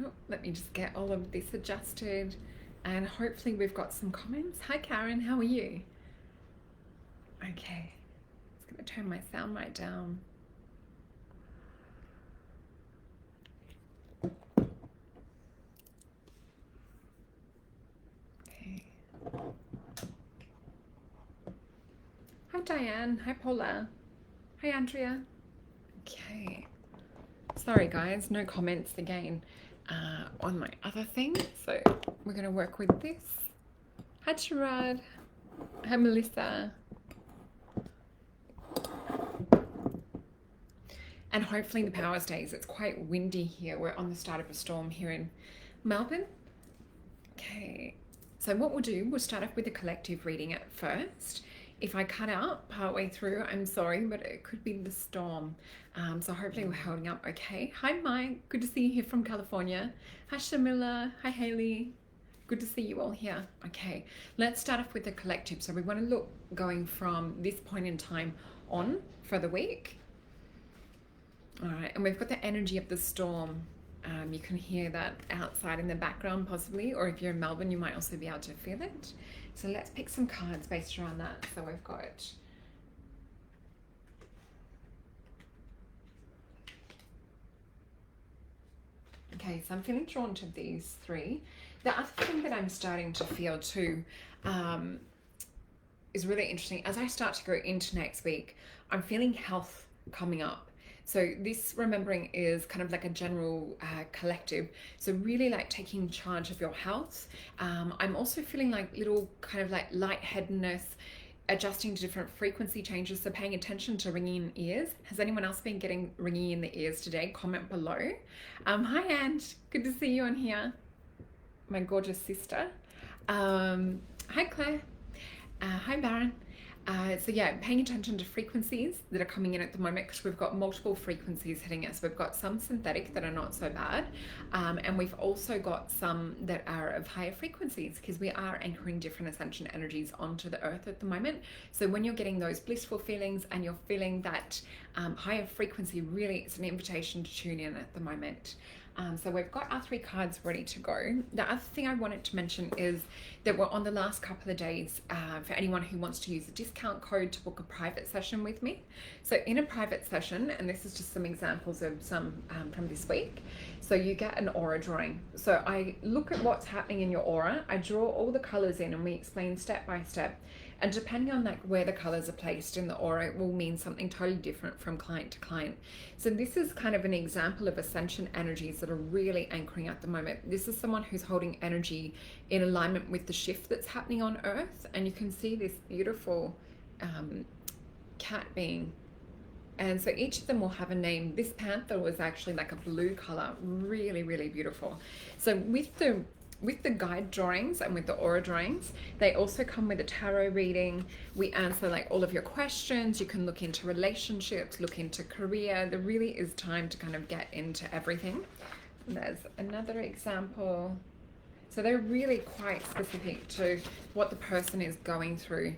Oh, let me just get all of this adjusted, and hopefully we've got some comments. Hi Karen, how are you? Okay, just gonna turn my sound right down. Okay. Hi Diane, hi Paula, hi Andrea. Okay, sorry guys, no comments again on my other thing, so we're gonna work with this. Hi Sharad, hi Melissa. And hopefully the power stays. It's quite windy here. We're on the start of a storm here in Melbourne. Okay, so what we'll do, we'll start off with a collective reading at first. If I cut out partway through, I'm sorry, but it could be the storm. So hopefully we're holding up okay. Hi Mike, good to see you here from California. Hi Shamila, hi Haley. Good to see you all here. Okay, let's start off with the collective. So we want to look going from this point in time on for the week. All right, and we've got the energy of the storm. You can hear that outside in the background possibly, or if you're in Melbourne, you might also be able to feel it. So let's pick some cards based around that. So we've got okay, so I'm feeling drawn to these three. The other thing that I'm starting to feel too is really interesting. As I start to go into next week, I'm feeling health coming up. So this remembering is kind of like a general collective. So really like taking charge of your health. I'm also feeling like little kind of like lightheadedness, adjusting to different frequency changes. So paying attention to ringing in ears. Has anyone else been getting ringing in the ears today? Comment below. Hi Ange, good to see you on here. My gorgeous sister. Hi Claire. Hi Baron. So yeah, paying attention to frequencies that are coming in at the moment, because we've got multiple frequencies hitting us. We've got some synthetic that are not so bad, and we've also got some that are of higher frequencies, because we are anchoring different ascension energies onto the earth at the moment. So when you're getting those blissful feelings and you're feeling that higher frequency, really it's an invitation to tune in at the moment. So we've got our three cards ready to go. The other thing I wanted to mention is that we're on the last couple of days for anyone who wants to use the discount code to book a private session with me. So in a private session, and this is just some examples of some from this week, so you get an aura drawing. So I look at what's happening in your aura, I draw all the colors in, and we explain step by step. And depending on like where the colors are placed in the aura, it will mean something totally different from client to client. So this is kind of an example of ascension energies that are really anchoring at the moment. This is someone who's holding energy in alignment with the shift that's happening on Earth. And you can see this beautiful cat being. And so each of them will have a name. This panther was actually like a blue color, really, really beautiful. So with the guide drawings and with the aura drawings, they also come with a tarot reading. We answer like all of your questions. You can look into relationships, look into career. There really is time to kind of get into everything. And there's another example. So they're really quite specific to what the person is going through.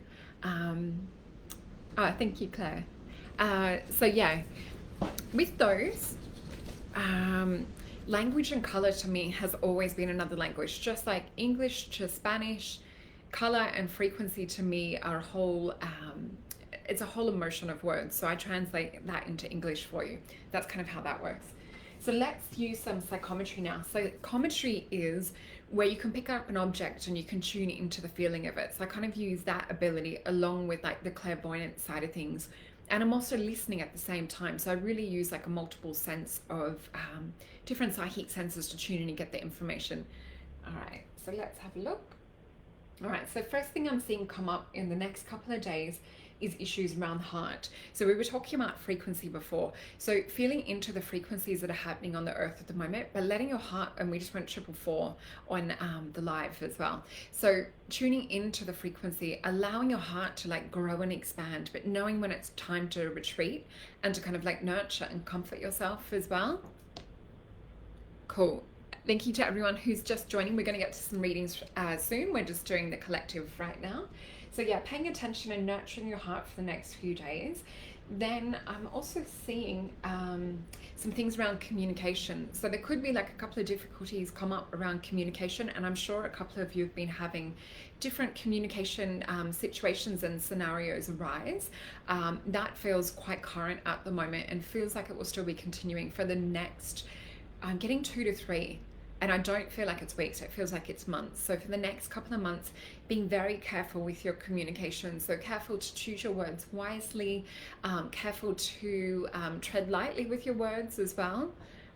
Thank you, Claire. So yeah, with those, language and color to me has always been another language. Just like English to Spanish, color and frequency to me are a whole, it's a whole emotion of words. So I translate that into English for you. That's kind of how that works. So let's use some psychometry now. So psychometry is where you can pick up an object and you can tune into the feeling of it. So I kind of use that ability along with like the clairvoyant side of things. And I'm also listening at the same time. So I really use like a multiple sense of different psychic senses to tune in and get the information. All right, so let's have a look. All right, so first thing I'm seeing come up in the next couple of days is issues around the heart. So we were talking about frequency before. So feeling into the frequencies that are happening on the earth at the moment, but letting your heart, and we just went 444 on the live as well. So tuning into the frequency, allowing your heart to like grow and expand, but knowing when it's time to retreat and to kind of like nurture and comfort yourself as well. Cool. Thank you to everyone who's just joining. We're going to get to some readings soon. We're just doing the collective right now. So yeah, paying attention and nurturing your heart for the next few days. Then I'm also seeing some things around communication. So there could be like a couple of difficulties come up around communication, and I'm sure a couple of you have been having different communication situations and scenarios arise. That feels quite current at the moment and feels like it will still be continuing for the next, I'm getting 2 to 3. And I don't feel like it's weeks, it feels like it's months. So for the next couple of months, being very careful with your communication. So careful to choose your words wisely, careful to tread lightly with your words as well.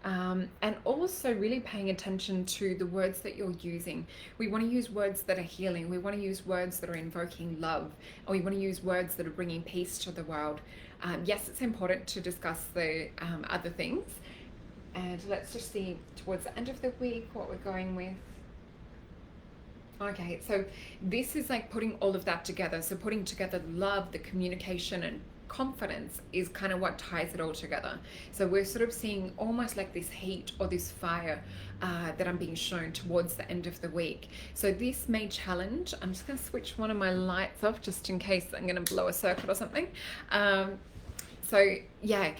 And also really paying attention to the words that you're using. We want to use words that are healing. We want to use words that are invoking love. And we want to use words that are bringing peace to the world. Yes, it's important to discuss the other things. And let's just see towards the end of the week what we're going with. Okay, so this is like putting all of that together. So putting together love, the communication, and confidence is kind of what ties it all together. So we're sort of seeing almost like this heat or this fire that I'm being shown towards the end of the week. So this may challenge, I'm just going to switch one of my lights off just in case I'm going to blow a circuit or something. So yeah,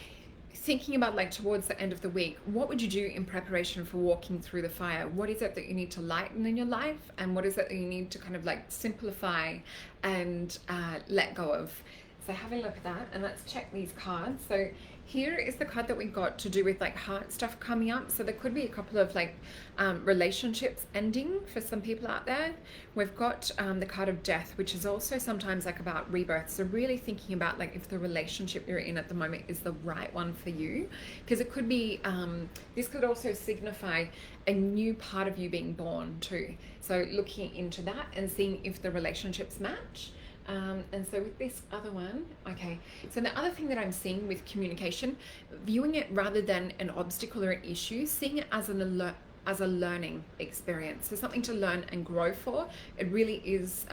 thinking about like towards the end of the week, what would you do in preparation for walking through the fire? What is it that you need to lighten in your life, and what is it that you need to kind of like simplify and let go of? So have a look at that, and let's check these cards. So here is the card that we got to do with like heart stuff coming up. So there could be a couple of like relationships ending for some people out there. We've got the card of death, which is also sometimes like about rebirth. So really thinking about like if the relationship you're in at the moment is the right one for you, because it could be, this could also signify a new part of you being born too. So looking into that and seeing if the relationships match. And so with this other one, okay, so the other thing that I'm seeing with communication, viewing it rather than an obstacle or an issue, seeing it as as a learning experience. So something to learn and grow for. It really is,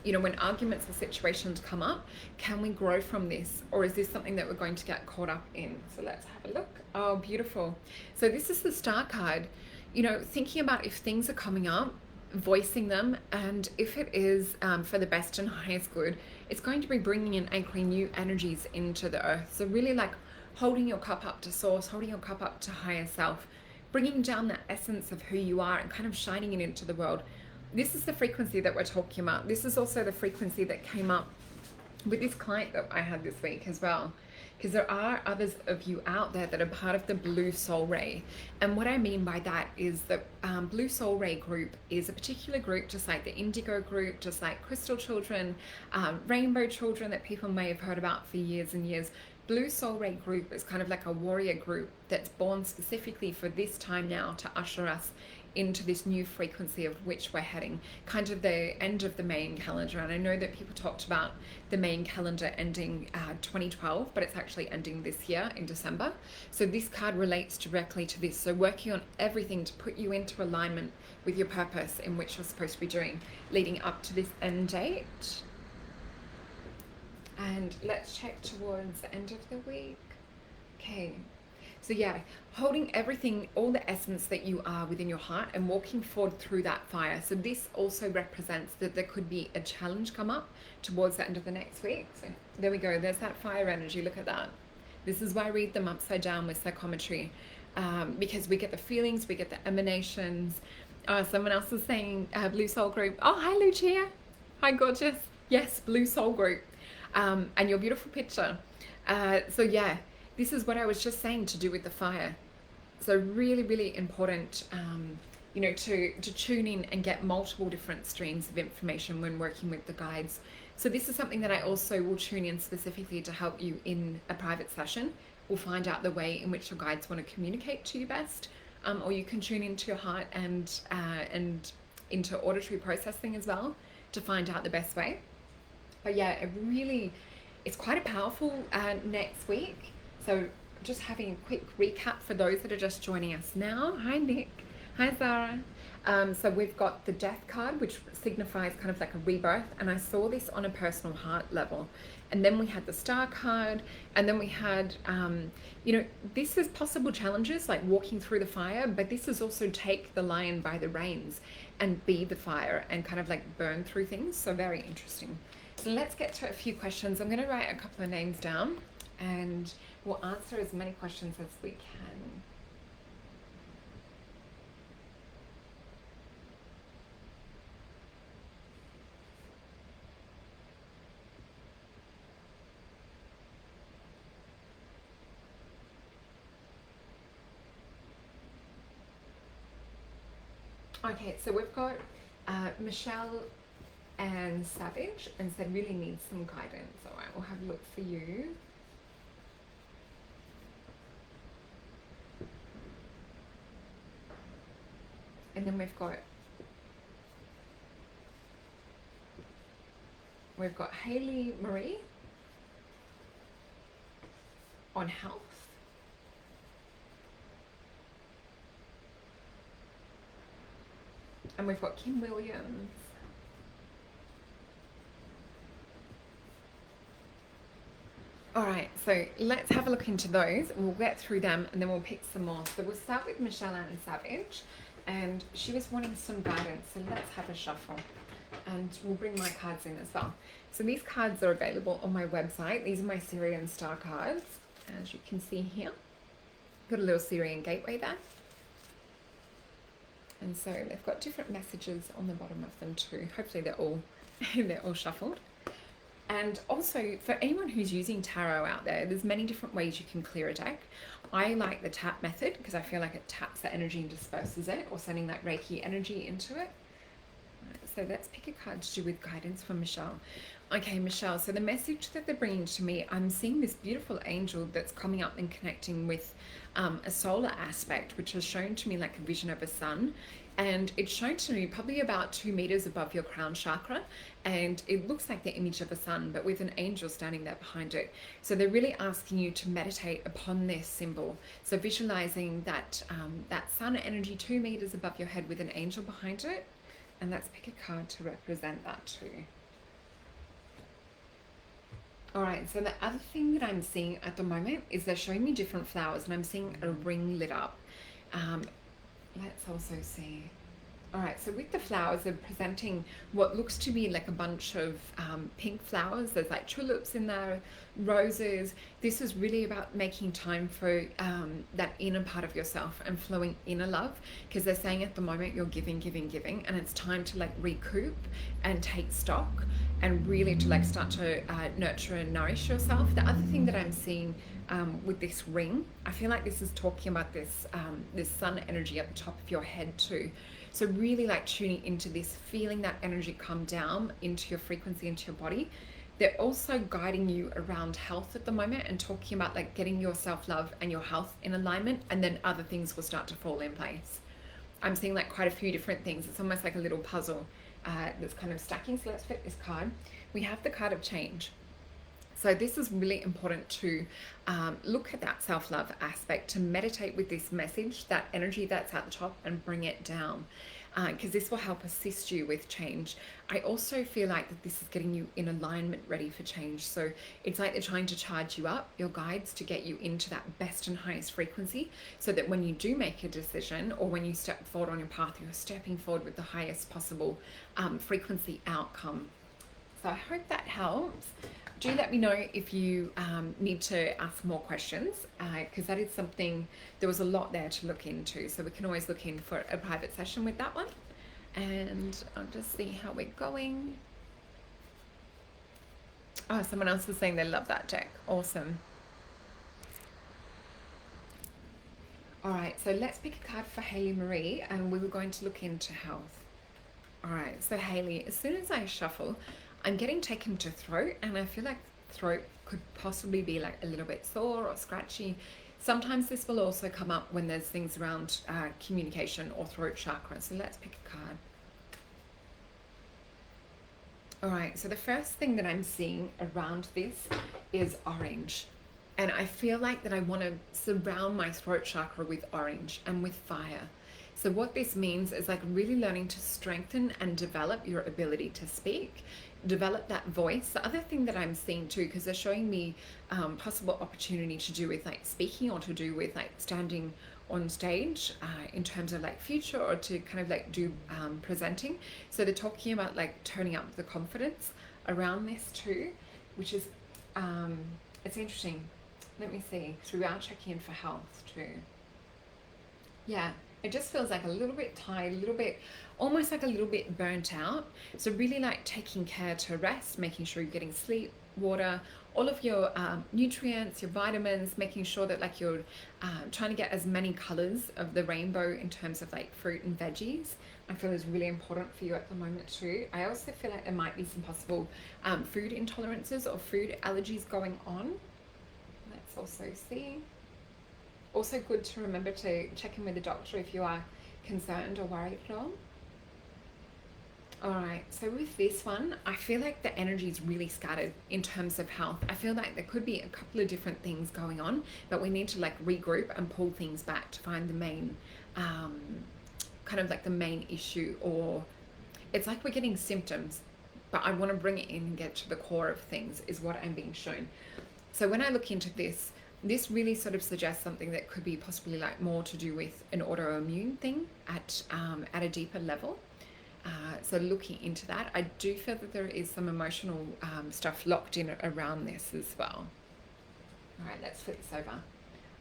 you know, when arguments or situations come up, can we grow from this, or is this something that we're going to get caught up in? So let's have a look. Oh, beautiful. So this is the Star card. You know, thinking about if things are coming up, voicing them, and if it is for the best and highest good, it's going to be bringing and anchoring new energies into the earth. So really like holding your cup up to source, holding your cup up to higher self, bringing down that essence of who you are and kind of shining it into the world. This is the frequency that we're talking about. This is also the frequency that came up with this client that I had this week as well, because there are others of you out there that are part of the Blue Soul Ray. And what I mean by that is that Blue Soul Ray group is a particular group, just like the Indigo group, just like Crystal Children, Rainbow Children that people may have heard about for years and years. Blue Soul Ray group is kind of like a warrior group that's born specifically for this time now to usher us into this new frequency of which we're heading, kind of the end of the main calendar. And I know that people talked about the main calendar ending 2012, but it's actually ending this year in December. So this card relates directly to this. So working on everything to put you into alignment with your purpose in which you're supposed to be doing leading up to this end date. And let's check towards the end of the week. Okay. So yeah, holding everything, all the essence that you are within your heart and walking forward through that fire. So this also represents that there could be a challenge come up towards the end of the next week. So there we go. There's that fire energy. Look at that. This is why I read them upside down with psychometry, because we get the feelings, we get the emanations. Someone else is saying Blue Soul Group. Oh, hi, Lucia. Hi, gorgeous. Yes, Blue Soul Group. And your beautiful picture. So yeah. This is what I was just saying to do with the fire. So really, really important, you know, to tune in and get multiple different streams of information when working with the guides. So this is something that I also will tune in specifically to help you in a private session. We'll find out the way in which your guides want to communicate to you best, or you can tune into your heart and into auditory processing as well to find out the best way. But yeah, it's quite a powerful next week. So just having a quick recap for those that are just joining us now. Hi, Nick. Hi, Zara. So we've got the Death card, which signifies kind of like a rebirth. And I saw this on a personal heart level. And then we had the Star card. And then we had, you know, this is possible challenges like walking through the fire. But this is also take the lion by the reins and be the fire and kind of like burn through things. So very interesting. So let's get to a few questions. I'm going to write a couple of names down. and we'll answer as many questions as we can. Okay, so we've got Michelle and Savage, and said really needs some guidance. All right, we'll have a look for you. And then we've got Haley Marie on health. And we've got Kim Williams. All right, so let's have a look into those. We'll get through them and then we'll pick some more. So we'll start with Michelle Ann Savage, and she was wanting some guidance. So let's have a shuffle, and we'll bring my cards in as well. So these cards are available on my website. These are my Syrian star cards, as you can see here. Got a little Syrian gateway there. And so they've got different messages on the bottom of them too. Hopefully they're all shuffled. And also, for anyone who's using tarot out there, there's many different ways you can clear a deck. I like the tap method because I feel like it taps the energy and disperses it, or sending that Reiki energy into it. So let's pick a card to do with guidance for Michelle. Okay, Michelle, so the message that they're bringing to me, I'm seeing this beautiful angel that's coming up and connecting with a solar aspect, which is shown to me like a vision of a sun. And it's shown to me probably about 2 meters above your crown chakra. And it looks like the image of a sun, but with an angel standing there behind it. So they're really asking you to meditate upon this symbol. So visualizing that, that sun energy 2 meters above your head with an angel behind it. And let's pick a card to represent that too. All right, so the other thing that I'm seeing at the moment is they're showing me different flowers, and I'm seeing a ring lit up. Let's also see. All right, so with the flowers, they're presenting what looks to be like a bunch of pink flowers. There's like tulips in there, roses. This is really about making time for that inner part of yourself and flowing inner love, because they're saying at the moment you're giving, and it's time to like recoup and take stock and really to like start to nurture and nourish yourself. The other thing that I'm seeing with this ring, I feel like this is talking about this this sun energy at the top of your head too. So really like tuning into this, feeling that energy come down into your frequency, into your body. They're also guiding you around health at the moment and talking about like getting your self-love and your health in alignment, and then other things will start to fall in place. I'm seeing like quite a few different things. It's almost like a little puzzle that's kind of stacking. So let's flip this card. We have the card of change. So this is really important to look at that self-love aspect, to meditate with this message, that energy that's at the top, and bring it down, because this will help assist you with change. I also feel like that this is getting you in alignment, ready for change. So it's like they're trying to charge you up, your guides, to get you into that best and highest frequency, so that when you do make a decision, or when you step forward on your path, you're stepping forward with the highest possible frequency outcome. So I hope that helps. Do let me know if you need to ask more questions, because that is something, there was a lot there to look into. So we can always look in for a private session with that one. And I'll just see how we're going. Oh, someone else was saying they love that deck. Awesome. All right, so let's pick a card for Haley Marie, and we were going to look into health. All right, so Haley, as soon as I shuffle, I'm getting taken to throat, and I feel like throat could possibly be like a little bit sore or scratchy. Sometimes this will also come up when there's things around communication or throat chakra. So let's pick a card. All right, so the first thing that I'm seeing around this is orange. And I feel like that I want to surround my throat chakra with orange and with fire. So what this means is like really learning to strengthen and develop your ability to speak, develop that voice. The other thing that I'm seeing too, because they're showing me possible opportunity to do with like speaking, or to do with like standing on stage in terms of like future, or to kind of like do presenting. So they're talking about like turning up the confidence around this too, which is it's interesting. Let me see. So we are checking in for health too. Yeah, it just feels like a little bit tired, a little bit, almost like a little bit burnt out. So really like taking care to rest, making sure you're getting sleep, water, all of your nutrients, your vitamins, making sure that like you're trying to get as many colors of the rainbow in terms of like fruit and veggies. I feel is really important for you at the moment too. I also feel like there might be some possible food intolerances or food allergies going on. Let's also see. Also good to remember to check in with the doctor if you are concerned or worried at all. All right, so with this one, I feel like the energy is really scattered in terms of health. I feel like there could be a couple of different things going on, but we need to like regroup and pull things back to find the main, kind of like the main issue, or it's like we're getting symptoms, but I want to bring it in and get to the core of things is what I'm being shown. So when I look into this really sort of suggests something that could be possibly like more to do with an autoimmune thing at a deeper level. So looking into that, I do feel that there is some emotional stuff locked in around this as well. All right, let's flip this over.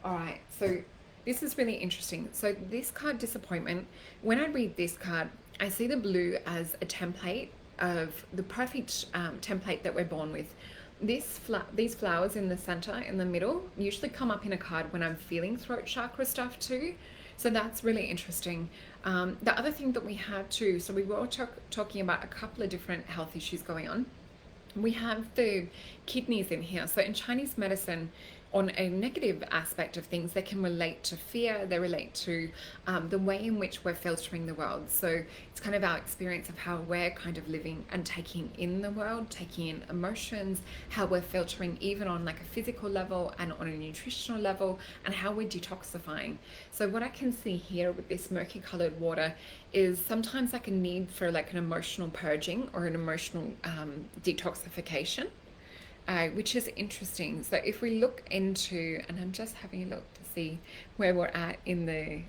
All right, so this is really interesting. So this card, disappointment, when I read this card, I see the blue as a template of the perfect template that we're born with. These flowers in the center, in the middle, usually come up in a card when I'm feeling throat chakra stuff too. So that's really interesting. The other thing that we had too, so we were talking about a couple of different health issues going on. We have the kidneys in here. So in Chinese medicine, on a negative aspect of things, they can relate to fear, they relate to the way in which we're filtering the world. So it's kind of our experience of how we're kind of living and taking in the world, taking in emotions, how we're filtering even on like a physical level and on a nutritional level, and how we're detoxifying. So what I can see here with this murky colored water is sometimes like a need for like an emotional purging or an emotional detoxification. Which is interesting. So if we look into, and I'm just having a look to see where we're at in the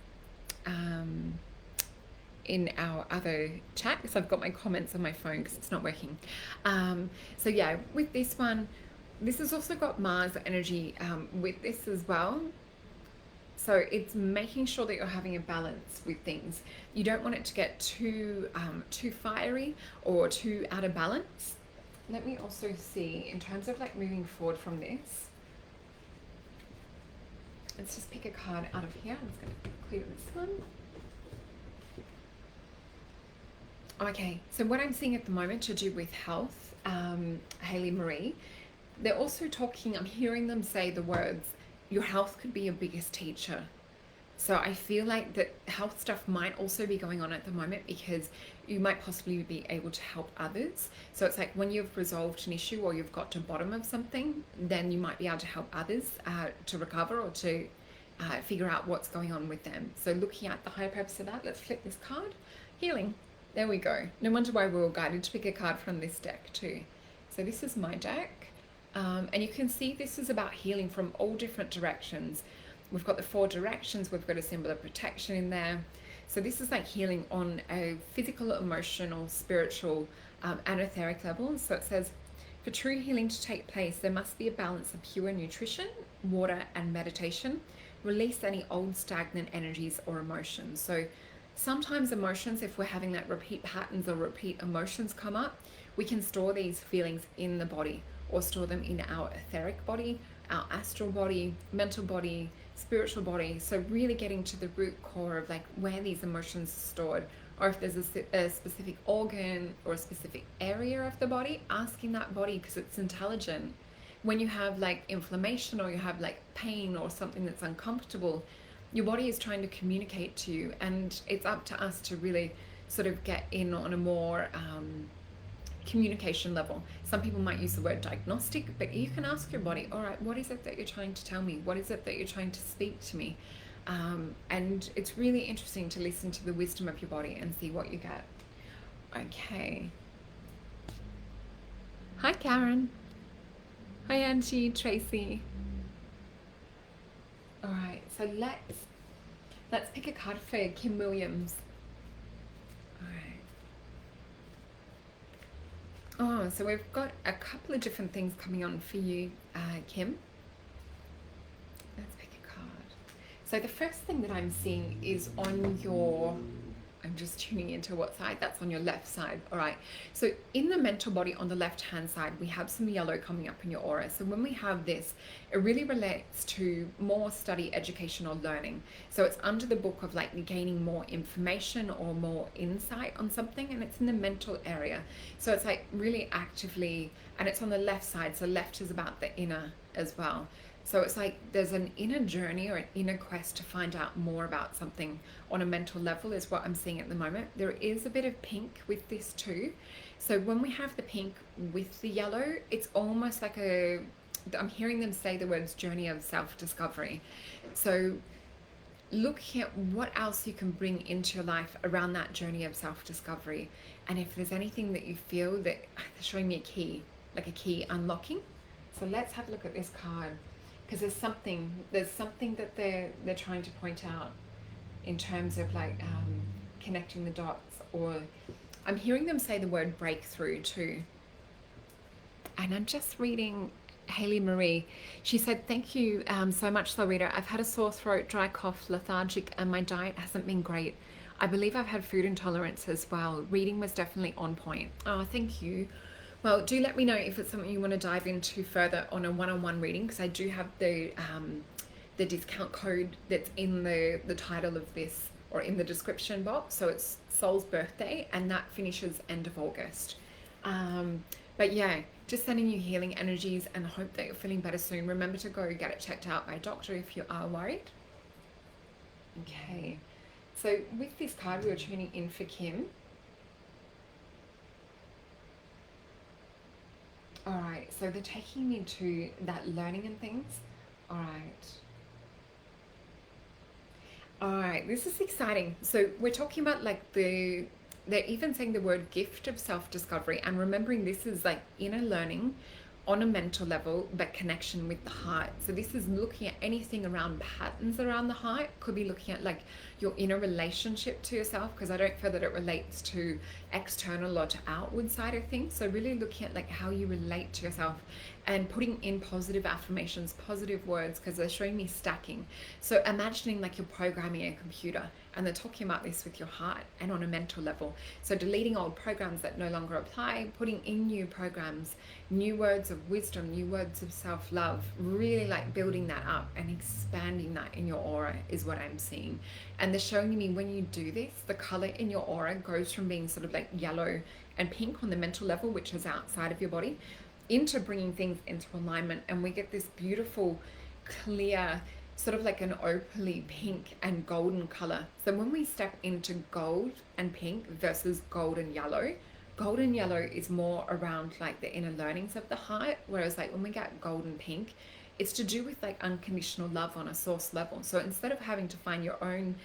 in our other chat, because I've got my comments on my phone because it's not working. So yeah, with this one, this has also got Mars energy with this as well. So it's making sure that you're having a balance with things. You don't want it to get too fiery or too out of balance. Let me also see, in terms of like moving forward from this, let's just pick a card out of here. I'm just going to clear this one. Okay, so what I'm seeing at the moment to do with health, Haley Marie, they're also talking, I'm hearing them say the words, your health could be your biggest teacher. So I feel like that health stuff might also be going on at the moment because you might possibly be able to help others. So it's like when you've resolved an issue or you've got to the bottom of something, then you might be able to help others to recover or to figure out what's going on with them. So looking at the higher purpose of that, let's flip this card. Healing. There we go. No wonder why we're all guided to pick a card from this deck too. So this is my deck. And you can see this is about healing from all different directions. We've got the 4 directions, we've got a symbol of protection in there. So this is like healing on a physical, emotional, spiritual, and etheric level. So it says, for true healing to take place, there must be a balance of pure nutrition, water, and meditation. Release any old stagnant energies or emotions. So sometimes emotions, if we're having that repeat patterns or repeat emotions come up, we can store these feelings in the body or store them in our etheric body, our astral body, mental body, spiritual body. So really getting to the root core of like where these emotions are stored, or if there's a specific organ or a specific area of the body, asking that body, because it's intelligent. When you have like inflammation or you have like pain or something that's uncomfortable, your body is trying to communicate to you, and it's up to us to really sort of get in on a more communication level. Some people might use the word diagnostic, but you can ask your body, all right, what is it that you're trying to tell me? What is it that you're trying to speak to me? And it's really interesting to listen to the wisdom of your body and see what you get. Okay. Hi, Karen. Hi, Angie, Tracy. All right, so let's pick a card for Kim Williams. Oh, so we've got a couple of different things coming on for you, Kim. So the first thing that I'm seeing is on your, I'm just tuning into what side, that's on your left side. All right. So in the mental body on the left hand side, we have some yellow coming up in your aura. So when we have this, it really relates to more study, education, or learning. So it's under the book of like gaining more information or more insight on something, and it's in the mental area. So it's like really actively, and it's on the left side. So left is about the inner as well. So it's like there's an inner journey or an inner quest to find out more about something on a mental level is what I'm seeing at the moment. There is a bit of pink with this too. So when we have the pink with the yellow, it's almost like I'm hearing them say the words journey of self-discovery. So looking at what else you can bring into your life around that journey of self-discovery. And if there's anything that you feel that they're showing me a key, like a key unlocking. So let's have a look at this card. Because there's something that they're trying to point out in terms of like connecting the dots, or I'm hearing them say the word breakthrough too. And I'm just reading Haley Marie. She said, thank you so much, Solreta. I've had a sore throat, dry cough, lethargic, and my diet hasn't been great. I believe I've had food intolerance as well. Reading was definitely on point. Oh, thank you. Well, do let me know if it's something you want to dive into further on a one-on-one reading, because I do have the discount code that's in the title of this, or in the description box. So it's Soul's birthday, and that finishes end of August. But yeah, just sending you healing energies, and hope that you're feeling better soon. Remember to go get it checked out by a doctor if you are worried. Okay, so with this card, we were tuning in for Kim. All right, so they're taking me to that learning and things. All right. All right, this is exciting. So we're talking about like they're even saying the word gift of self-discovery, and remembering this is like inner learning on a mental level, but connection with the heart. So this is looking at anything around patterns around the heart. Could be looking at like your inner relationship to yourself, because I don't feel that it relates to external or to outward side of things. So really looking at like how you relate to yourself, and putting in positive affirmations, positive words, because they're showing me stacking. So imagining like you're programming a computer, and they're talking about this with your heart and on a mental level. So deleting old programs that no longer apply, putting in new programs, new words of wisdom, new words of self-love, really like building that up and expanding that in your aura is what I'm seeing. And they're showing me when you do this, the color in your aura goes from being sort of like yellow and pink on the mental level, which is outside of your body, into bringing things into alignment. And we get this beautiful, clear, sort of like an opaly pink and golden color. So when we step into gold and pink versus gold and yellow is more around like the inner learnings of the heart, whereas like when we get gold and pink, it's to do with like unconditional love on a source level. So instead of having to find your own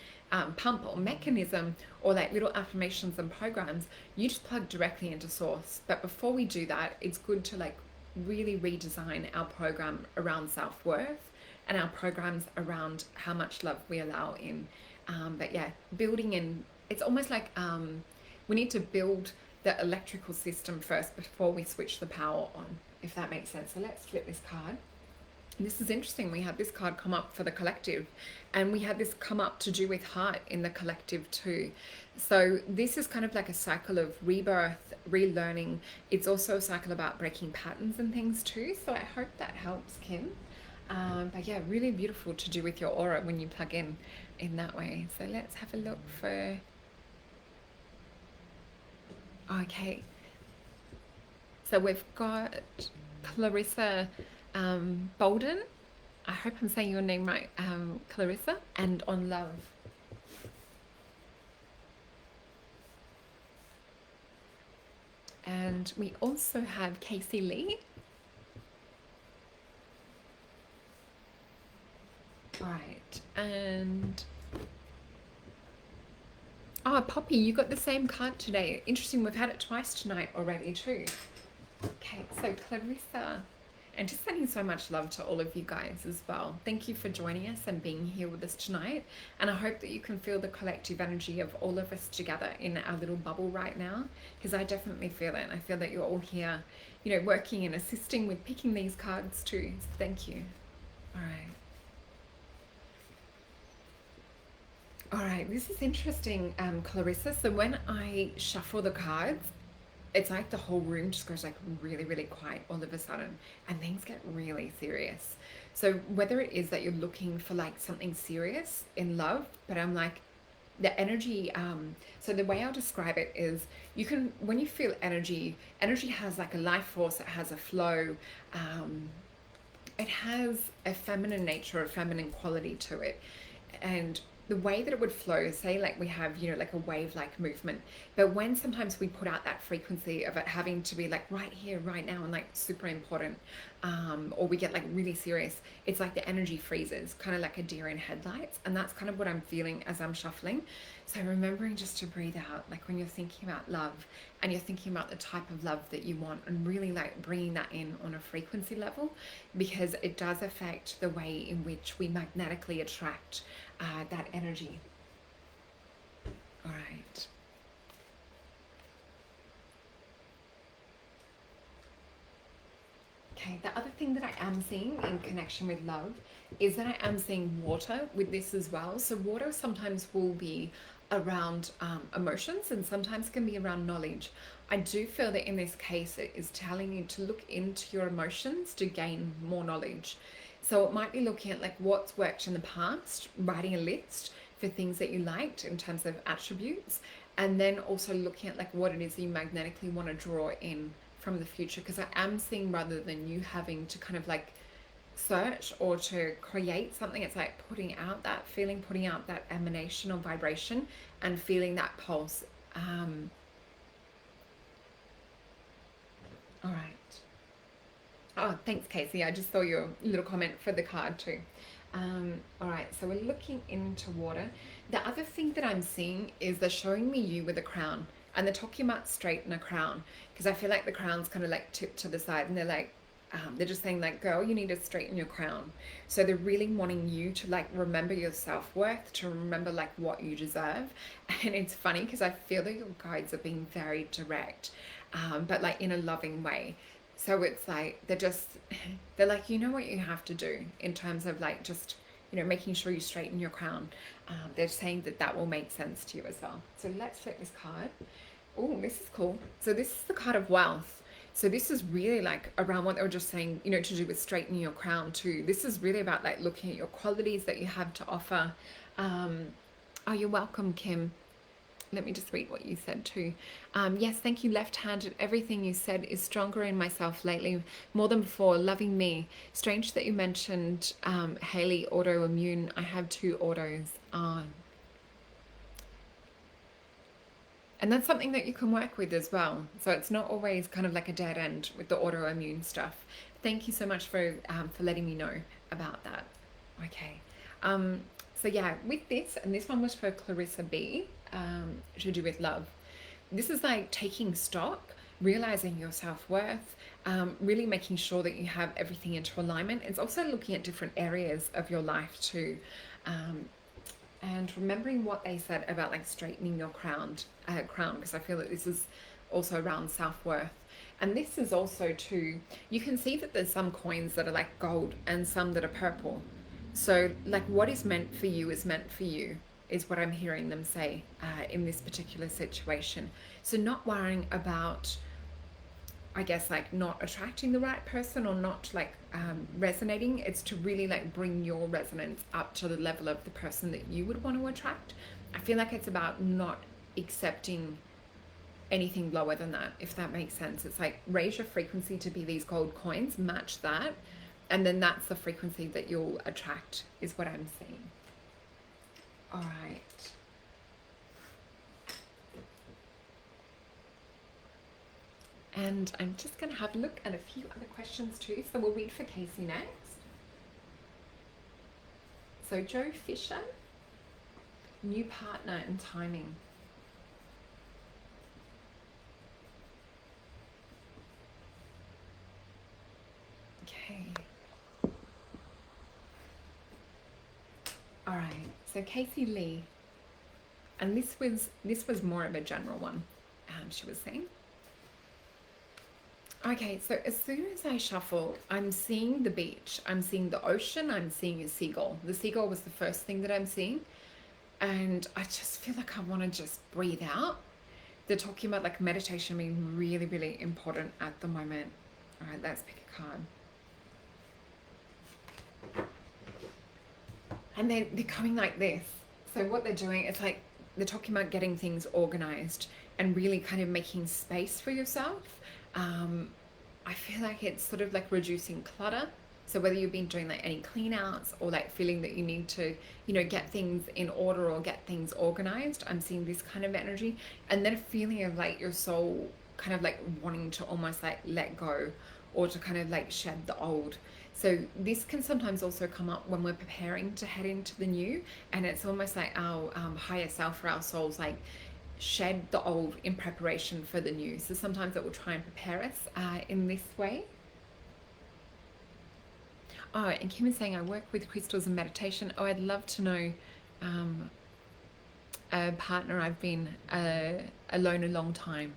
pump or mechanism or like little affirmations and programs, you just plug directly into source. But before we do that, it's good to like really redesign our program around self-worth and our programs around how much love we allow in. But yeah, building in, it's almost like we need to build the electrical system first before we switch the power on, if that makes sense. So let's flip this card. This is interesting. We had this card come up for the collective, and we had this come up to do with heart in the collective too. So this is kind of like a cycle of rebirth, relearning. It's also a cycle about breaking patterns and things too. So I hope that helps, Kim. But yeah, really beautiful to do with your aura when you plug in that way. So let's have a look for, okay. So we've got Clarissa Bolden. I hope I'm saying your name right, Clarissa, and on love. And we also have Casey Lee. Right, and Poppy, you got the same card today. Interesting, we've had it twice tonight already too. Okay, so Clarissa, and just sending so much love to all of you guys as well. Thank you for joining us and being here with us tonight. And I hope that you can feel the collective energy of all of us together in our little bubble right now, because I definitely feel it. I feel that you're all here, you know, working and assisting with picking these cards too. So thank you. All right. All right, this is interesting, Clarissa. So when I shuffle the cards, it's like the whole room just goes like really, really quiet all of a sudden, and things get really serious. So whether it is that you're looking for like something serious in love, but I'm like the energy. So the way I'll describe it is you can when you feel energy, energy has like a life force. It has a flow. Um, it has a feminine nature, a feminine quality to it, and the way that it would flow, say like we have, you know, like a wave like movement, but when sometimes we put out that frequency of it having to be like right here right now and like super important, or we get like really serious, it's like the energy freezes, kind of like a deer in headlights, and that's kind of what I'm feeling as I'm shuffling. So remembering just to breathe out, like when you're thinking about love and you're thinking about the type of love that you want, and really like bringing that in on a frequency level, because it does affect the way in which we magnetically attract that energy. All right. Okay, the other thing that I am seeing in connection with love is that I am seeing water with this as well. So water sometimes will be around emotions and sometimes can be around knowledge. I do feel that in this case it is telling you to look into your emotions to gain more knowledge. So it might be looking at like what's worked in the past, writing a list for things that you liked in terms of attributes, and then also looking at like what it is you magnetically want to draw in from the future, because I am seeing rather than you having to kind of like search or to create something, it's like putting out that feeling, putting out that emanation or vibration and feeling that pulse. All right. Oh, thanks, Casey. I just saw your little comment for the card too. All right, so we're looking into water. The other thing that I'm seeing is they're showing me you with a crown, and they're talking about straighten a crown, because I feel like the crown's kind of like tipped to the side, and they're just saying like, girl, you need to straighten your crown. So they're really wanting you to like remember your self-worth, to remember like what you deserve. And it's funny because I feel that your guides are being very direct, but like in a loving way. So it's like they're like, you know what you have to do in terms of like just, you know, making sure you straighten your crown. They're saying that that will make sense to you as well. So let's flip this card. Oh, this is cool. So this is the card of wealth. So this is really like around what they were just saying, you know, to do with straightening your crown too. This is really about like looking at your qualities that you have to offer. Oh, you're welcome, Kim. Let me just read what you said too. Yes, thank you, left-handed. Everything you said is stronger in myself lately, more than before. Loving me. Strange that you mentioned Haley autoimmune. I have two autos. And that's something that you can work with as well. So it's not always kind of like a dead end with the autoimmune stuff. Thank you so much for letting me know about that. Okay. So yeah, with this, and this one was for Clarissa B, to do with love. This is like taking stock, realizing your self-worth, really making sure that you have everything into alignment. It's also looking at different areas of your life too. And remembering what they said about like straightening your crown, because I feel that this is also around self-worth. And this is also too, you can see that there's some coins that are like gold and some that are purple. So like what is meant for you is meant for you, is what I'm hearing them say in this particular situation. So not worrying about, I guess, like not attracting the right person or not like resonating. It's to really like bring your resonance up to the level of the person that you would want to attract. I feel like it's about not accepting anything lower than that, if that makes sense. It's like raise your frequency to be these gold coins, match that, and then that's the frequency that you'll attract, is what I'm seeing. All right. And I'm just going to have a look at a few other questions too. So we'll read for Casey next. So Joe Fisher, new partner and timing. Okay. All right. So Casey Lee, and this was more of a general one. She was saying. Okay, so as soon as I shuffle, I'm seeing the beach, I'm seeing the ocean, I'm seeing a seagull. The seagull was the first thing that I'm seeing. and I just feel like I want to just breathe out. They're talking about like meditation being really, really important at the moment. All right, let's pick a card. And they're coming like this. So what they're doing is like they're talking about getting things organized and really kind of making space for yourself. I feel like it's sort of like reducing clutter. So whether you've been doing like any clean outs or like feeling that you need to, you know, get things in order or get things organized, I'm seeing this kind of energy. And then a feeling of like your soul kind of like wanting to almost like let go or to kind of like shed the old. So this can sometimes also come up when we're preparing to head into the new, and it's almost like our higher self or our souls like shed the old in preparation for the new. So sometimes it will try and prepare us in this way. Oh, and Kim is saying, I work with crystals and meditation. Oh, I'd love to know a partner. I've been alone a long time.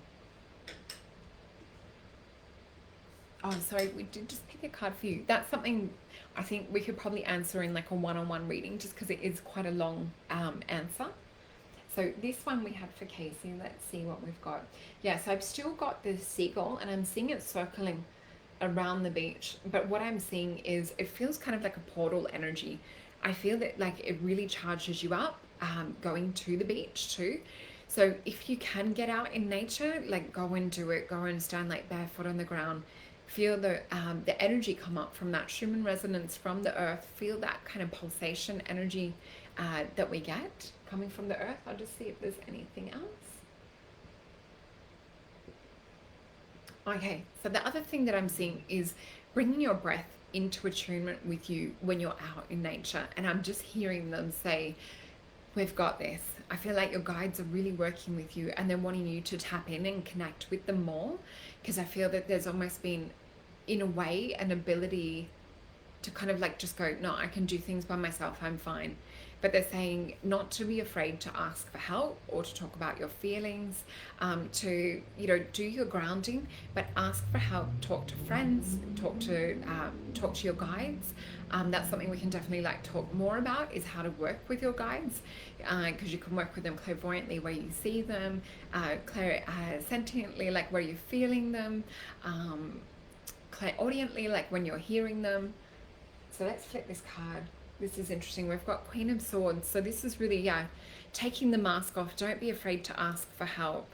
Oh, sorry, we did just pick a card for you. That's something I think we could probably answer in like a one-on-one reading, just because it is quite a long answer. So this one we had for Casey. Let's see what we've got. Yeah, so I've still got the seagull, and I'm seeing it circling around the beach. But what I'm seeing is it feels kind of like a portal energy. I feel that like it really charges you up going to the beach too. So if you can get out in nature, like go and do it. Go and stand like barefoot on the ground. Feel the energy come up from that Schumann resonance from the earth. Feel that kind of pulsation energy that we get coming from the earth. I'll just see if there's anything else. Okay, so the other thing that I'm seeing is bringing your breath into attunement with you when you're out in nature. And I'm just hearing them say, we've got this. I feel like your guides are really working with you and they're wanting you to tap in and connect with them more, because I feel that there's almost been, in a way, an ability to kind of like just go, no, I can do things by myself, I'm fine. But they're saying not to be afraid to ask for help or to talk about your feelings, to, you know, do your grounding, but ask for help, talk to friends, talk to your guides. That's something we can definitely like talk more about, is how to work with your guides, because you can work with them clairvoyantly where you see them, sentiently like where you're feeling them, clairaudiently like when you're hearing them. So let's flip this card. This is interesting. We've got Queen of Swords. So this is really, yeah, taking the mask off. Don't be afraid to ask for help.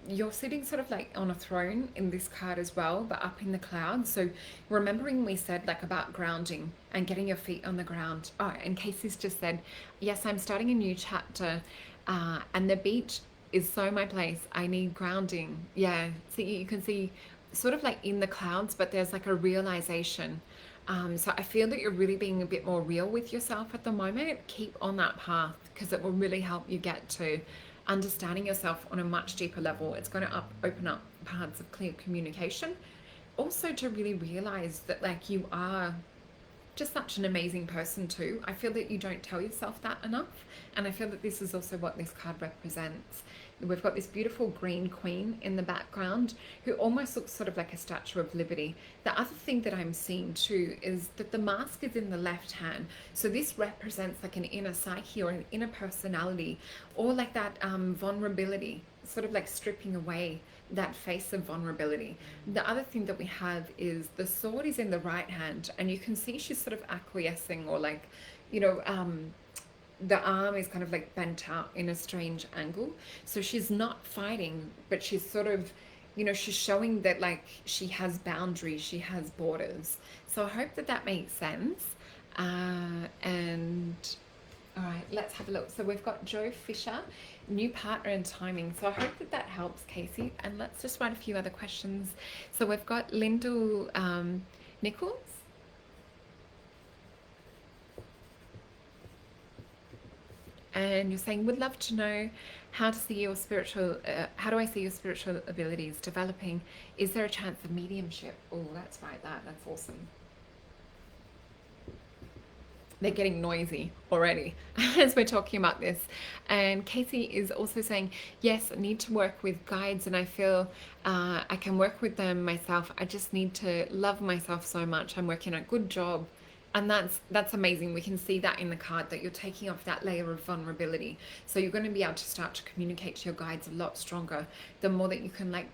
You're sitting sort of like on a throne in this card as well, but up in the clouds. So remembering we said like about grounding and getting your feet on the ground. Oh, and Casey's just said, yes, I'm starting a new chapter and the beach is so my place. I need grounding. Yeah, so you can see sort of like in the clouds, but there's like a realization. So I feel that you're really being a bit more real with yourself at the moment. Keep on that path, because it will really help you get to understanding yourself on a much deeper level. It's going to open up paths of clear communication. Also to really realize that like you are just such an amazing person too. I feel that you don't tell yourself that enough. And I feel that this is also what this card represents. We've got this beautiful green queen in the background who almost looks sort of like a Statue of Liberty. The other thing that I'm seeing too is that the mask is in the left hand. So this represents like an inner psyche or an inner personality, or like that vulnerability, sort of like stripping away that face of vulnerability. The other thing that we have is the sword is in the right hand, and you can see she's sort of acquiescing, or like, you know, the arm is kind of like bent out in a strange angle. So she's not fighting, but she's sort of, you know, she's showing that like she has boundaries, she has borders. So I hope that that makes sense. And all right, let's have a look. So we've got Joe Fisher, new partner and timing. So I hope that that helps, Casey. And let's just write a few other questions. So we've got Lyndall Nichols. And you're saying, would love to know how to see your spiritual, how do I see your spiritual abilities developing? Is there a chance of mediumship? Oh, that's right, that's awesome. They're getting noisy already as we're talking about this. And Casey is also saying, yes, I need to work with guides, and I feel I can work with them myself. I just need to love myself so much. I'm working a good job And that's amazing. We can see that in the card that you're taking off that layer of vulnerability. So you're going to be able to start to communicate to your guides a lot stronger. The more that you can like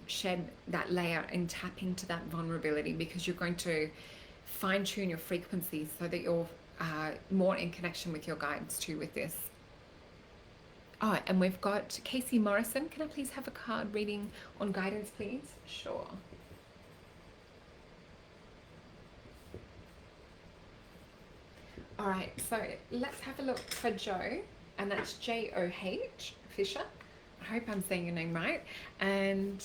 shed that layer and tap into that vulnerability, because you're going to fine tune your frequencies so that you're more in connection with your guides too with this. Oh, and we've got Casey Morrison. Can I please have a card reading on guidance, please? Sure. All right, so let's have a look for Joe, and that's Joh Fisher. I hope I'm saying your name right. And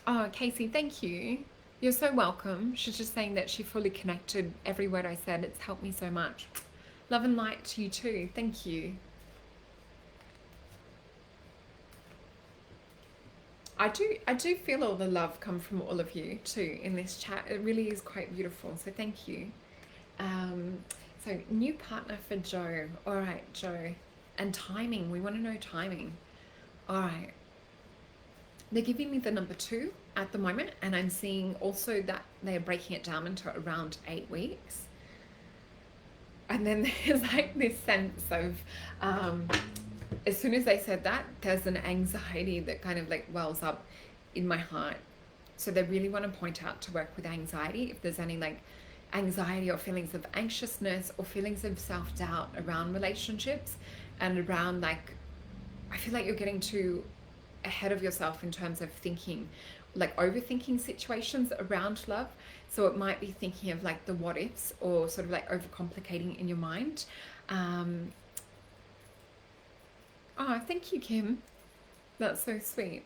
oh, Casey, thank you. You're so welcome. She's just saying that she fully connected every word I said. It's helped me so much. Love and light to you too. Thank you. I do feel all the love come from all of you too in this chat. It really is quite beautiful. So thank you. So new partner for Joe. All right, Joe. And timing. We want to know timing. All right. They're giving me the number 2 at the moment, and I'm seeing also that they're breaking it down into around 8 weeks. And then there's like this sense of as soon as they said that, there's an anxiety that kind of like wells up in my heart. So they really want to point out to work with anxiety. If there's any like anxiety or feelings of anxiousness or feelings of self-doubt around relationships and around like, I feel like you're getting too ahead of yourself in terms of thinking, like overthinking situations around love. So it might be thinking of like the what ifs or sort of like overcomplicating in your mind. Oh, thank you, Kim. That's so sweet.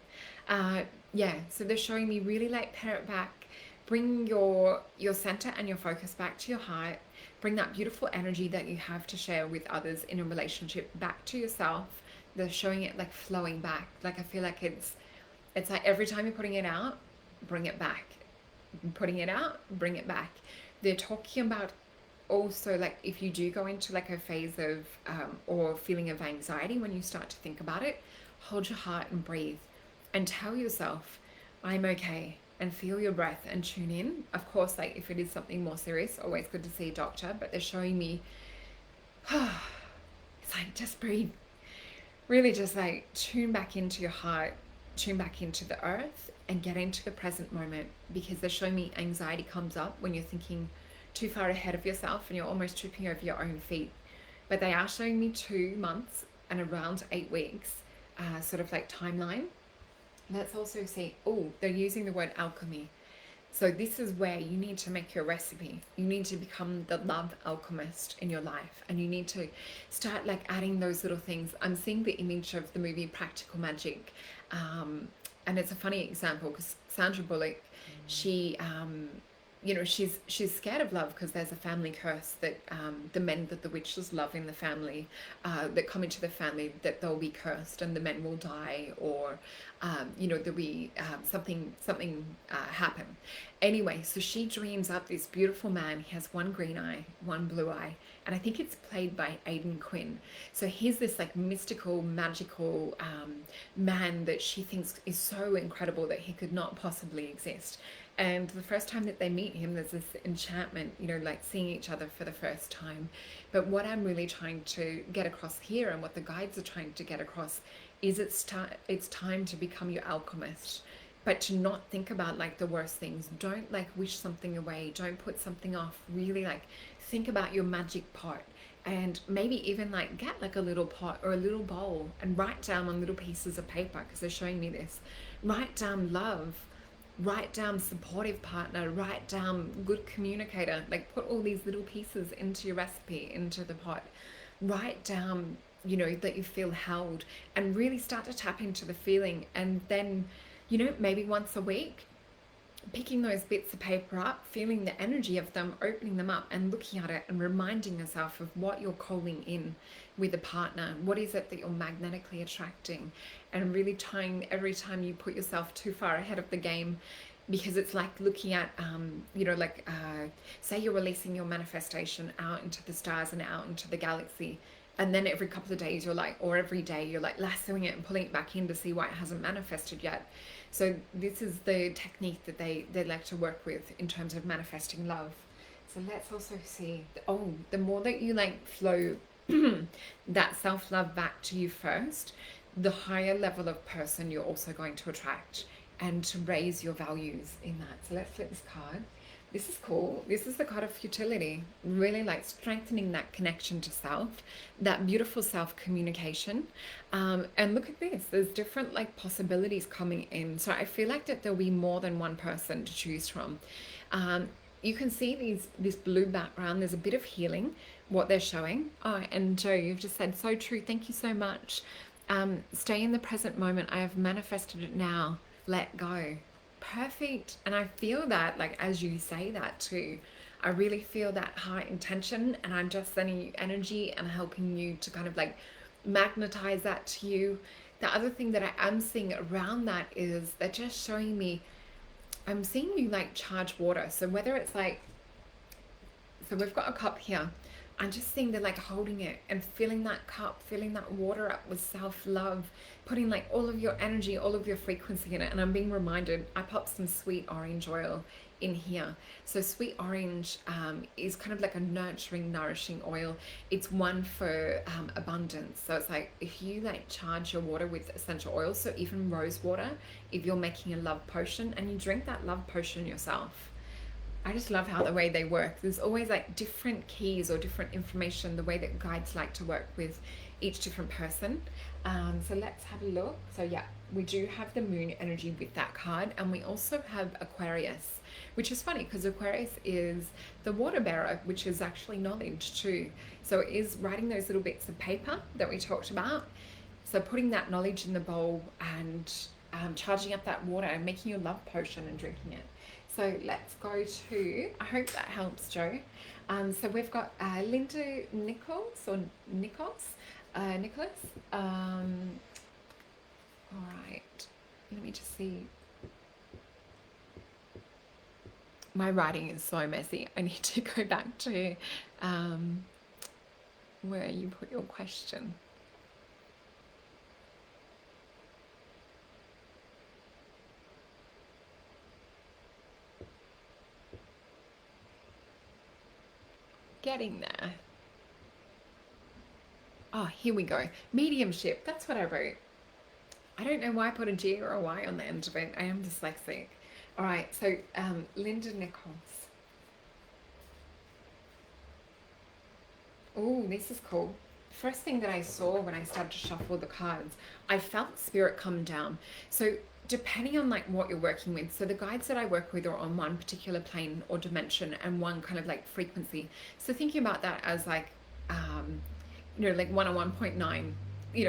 Yeah, so they're showing me really like pare it back, bring your center and your focus back to your heart, bring that beautiful energy that you have to share with others in a relationship back to yourself. They're showing it like flowing back. Like I feel like it's like every time you're putting it out, bring it back. Putting it out, bring it back. They're talking about also like if you do go into like a phase of or feeling of anxiety, when you start to think about it, hold your heart and breathe and tell yourself, I'm okay, and feel your breath and tune in. Of course, like if it is something more serious, always good to see a doctor, but they're showing me it's like just breathe, really just like tune back into your heart, tune back into the earth and get into the present moment, because they're showing me anxiety comes up when you're thinking too far ahead of yourself and you're almost tripping over your own feet. But they are showing me 2 months and around 8 weeks sort of like timeline. Let's also see, oh, they're using the word alchemy. So this is where you need to make your recipe. You need to become the love alchemist in your life, and you need to start like adding those little things. I'm seeing the image of the movie Practical Magic, and it's a funny example because Sandra Bullock, she she's scared of love because there's a family curse that the men that the witches love in the family that come into the family, that they'll be cursed and the men will die, or there'll be something happen. Anyway, so she dreams up this beautiful man. He has one green eye, one blue eye, and I think it's played by Aidan Quinn. So he's this like mystical, magical man that she thinks is so incredible that he could not possibly exist. And the first time that they meet him, there's this enchantment, like seeing each other for the first time. But what I'm really trying to get across here, and what the guides are trying to get across, is it's time to become your alchemist, but to not think about like the worst things. Don't like wish something away. Don't put something off. Really like think about your magic pot, and maybe even like get like a little pot or a little bowl and write down on little pieces of paper, because they're showing me this. Write down love. Write down supportive partner, write down good communicator, like put all these little pieces into your recipe, into the pot. Write down, that you feel held, and really start to tap into the feeling. And then, maybe once a week, picking those bits of paper up, feeling the energy of them, opening them up and looking at it and reminding yourself of what you're calling in with a partner. What is it that you're magnetically attracting? And really trying, every time you put yourself too far ahead of the game, because it's like looking at, say you're releasing your manifestation out into the stars and out into the galaxy, And then every couple of days you're like, or every day you're like lassoing it and pulling it back in to see why it hasn't manifested yet. So this is the technique that they like to work with in terms of manifesting love. So let's also see, oh, the more that you like flow that self-love back to you first, the higher level of person you're also going to attract, and to raise your values in that. So let's flip this card. This is cool. This is the card of futility, really like strengthening that connection to self, that beautiful self communication. And look at this, there's different like possibilities coming in. So I feel like that there'll be more than one person to choose from. You can see this blue background, there's a bit of healing, what they're showing. Oh, and Joe, you've just said so true. Thank you so much. Stay in the present moment. I have manifested it now. Let go. Perfect. And I feel that, like, as you say that too, I really feel that high intention, and I'm just sending you energy and helping you to kind of like magnetize that to you. The other thing that I am seeing around that is they're just showing me, I'm seeing you like charge water. So whether it's like, so we've got a cup here. I'm just seeing they're like holding it and filling that cup, filling that water up with self-love, putting like all of your energy, all of your frequency in it. And I'm being reminded, I popped some sweet orange oil in here. So sweet orange is kind of like a nurturing, nourishing oil. It's one for abundance. So it's like if you like charge your water with essential oils, so even rose water, if you're making a love potion and you drink that love potion yourself. I just love how the way they work. There's always like different keys or different information, the way that guides like to work with each different person. So let's have a look. So yeah, we do have the moon energy with that card, and we also have Aquarius, which is funny because Aquarius is the water bearer, which is actually knowledge too. So it is writing those little bits of paper that we talked about. So putting that knowledge in the bowl and charging up that water and making your love potion and drinking it. So let's go to, I hope that helps, Joe. So we've got Linda Nichols, or Nicholas. All right, let me just see. My writing is so messy. I need to go back to where you put your question. Getting there. Oh, here we go. Mediumship. That's what I wrote. I don't know why I put a G or a Y on the end of it. I am dyslexic. All right. So, Linda Nichols. Oh, this is cool. First thing that I saw when I started to shuffle the cards, I felt spirit come down. So depending on like what you're working with, so the guides that I work with are on one particular plane or dimension and one kind of like frequency. So thinking about that as like like 101.9,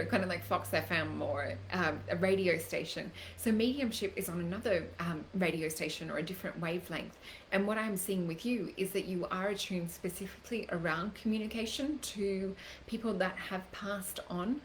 kind of like Fox FM or a radio station. So mediumship is on another radio station or a different wavelength. And what I'm seeing with you is that you are attuned specifically around communication to people that have passed on.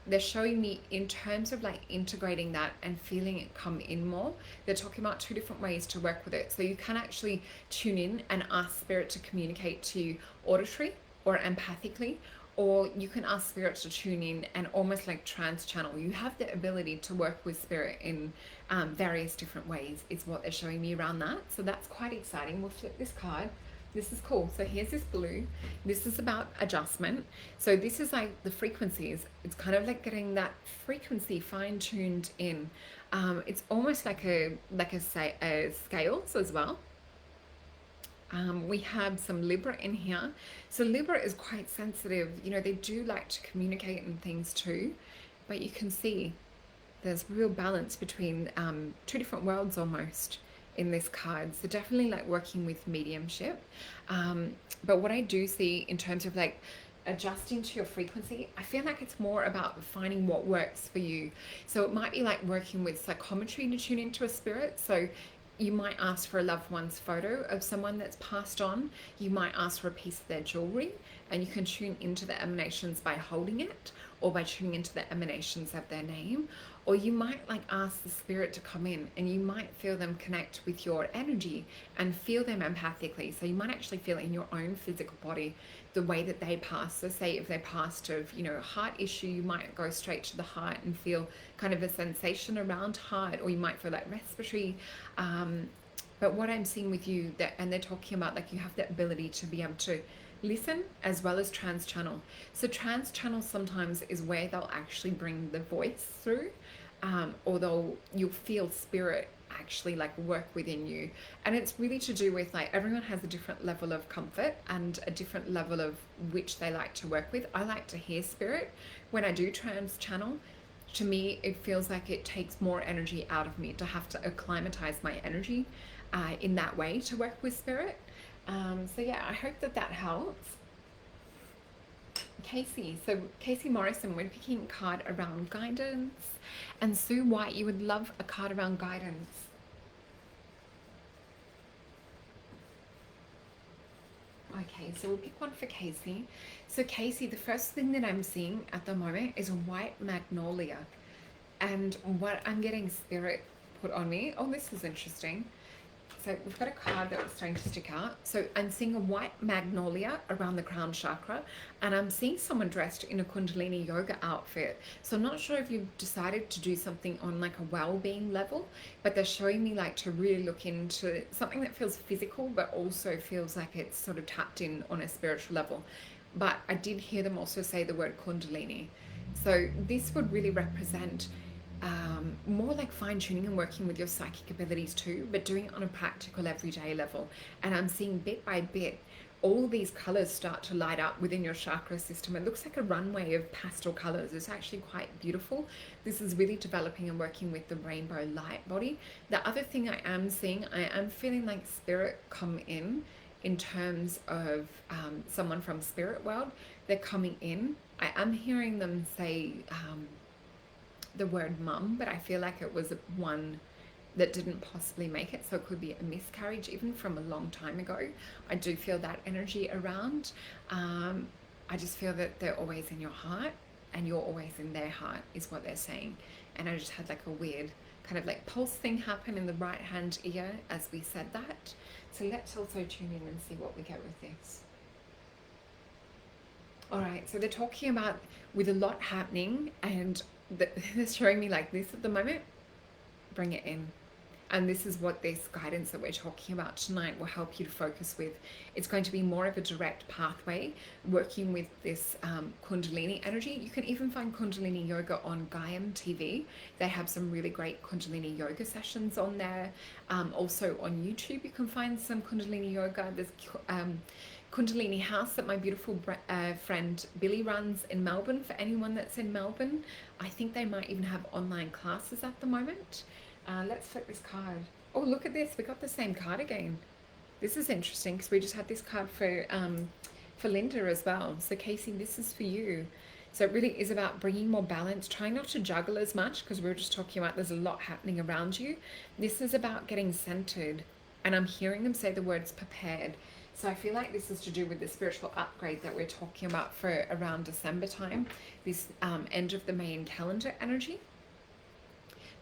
They're showing me in terms of like integrating that and feeling it come in more. They're talking about two different ways to work with it. So you can actually tune in and ask spirit to communicate to you auditory or empathically, or you can ask spirit to tune in and almost like trans channel. You have the ability to work with spirit in various different ways is what they're showing me around that. So that's quite exciting. We'll flip this card. This is cool. So here's this blue. This is about adjustment. So this is like the frequencies. It's kind of like getting that frequency fine-tuned in. It's almost like a scales as well. We have some Libra in here. So Libra is quite sensitive. They do like to communicate and things too. But you can see there's real balance between two different worlds almost in this card. So definitely like working with mediumship. But what I do see in terms of like adjusting to your frequency, I feel like it's more about finding what works for you. So it might be like working with psychometry to tune into a spirit. So you might ask for a loved one's photo of someone that's passed on. You might ask for a piece of their jewelry, and you can tune into the emanations by holding it or by tuning into the emanations of their name. or you might like ask the spirit to come in, and you might feel them connect with your energy and feel them empathically. So you might actually feel in your own physical body the way that they pass. So say if they passed of, you know, a heart issue, you might go straight to the heart and feel kind of a sensation around heart, or you might feel like respiratory. But what I'm seeing with you, that, and they're talking about like you have the ability to be able to listen as well as trans channel. So trans channel sometimes is where they'll actually bring the voice through, or you'll feel spirit actually like work within you. And it's really to do with like everyone has a different level of comfort and a different level of which they like to work with. I like to hear spirit when I do trans channel. To me, it feels like it takes more energy out of me to have to acclimatize my energy in that way to work with spirit. So yeah, I hope that that helps. Casey, so Casey Morrison, we're picking a card around guidance. And Sue White, you would love a card around guidance. Okay, so we'll pick one for Casey. So Casey, the first thing that I'm seeing at the moment is a white magnolia. And what I'm getting spirit put on me, oh, this is interesting. So we've got a card that was starting to stick out. So I'm seeing a white magnolia around the crown chakra, and I'm seeing someone dressed in a Kundalini yoga outfit. So I'm not sure if you've decided to do something on like a well-being level, but they're showing me like to really look into something that feels physical, but also feels like it's sort of tapped in on a spiritual level. But I did hear them also say the word Kundalini. So this would really represent more like fine-tuning and working with your psychic abilities too, but doing it on a practical everyday level. And I'm seeing bit by bit all these colors start to light up within your chakra system. It looks like a runway of pastel colors. It's actually quite beautiful. This is really developing and working with the rainbow light body. The other thing I am seeing, I am feeling like spirit come in terms of someone from spirit world. They're coming in. I am hearing them say the word mum, but I feel like it was one that didn't possibly make it, so it could be a miscarriage even from a long time ago. I do feel that energy around. I just feel that they're always in your heart and you're always in their heart is what they're saying. And I just had like a weird kind of like pulse thing happen in the right hand ear as we said that. So let's also tune in and see what we get with this. All right, so they're talking about with a lot happening, and they're showing me like this at the moment. Bring it in. And this is what this guidance that we're talking about tonight will help you to focus with. It's going to be more of a direct pathway working with this Kundalini energy. You can even find Kundalini yoga on Gaiam TV. They have some really great Kundalini yoga sessions on there. Also on YouTube, you can find some Kundalini yoga. There's Kundalini House that my beautiful friend Billy runs in Melbourne. For anyone that's in Melbourne, I think they might even have online classes at the moment. Let's flip this card. Oh, look at this. We got the same card again. This is interesting because we just had this card for Linda as well. So Casey, this is for you. So it really is about bringing more balance, trying not to juggle as much because we were just talking about there's a lot happening around you. This is about getting centered, and I'm hearing them say the words prepared. So I feel like this is to do with the spiritual upgrade that we're talking about for around December time, this end of the main calendar energy.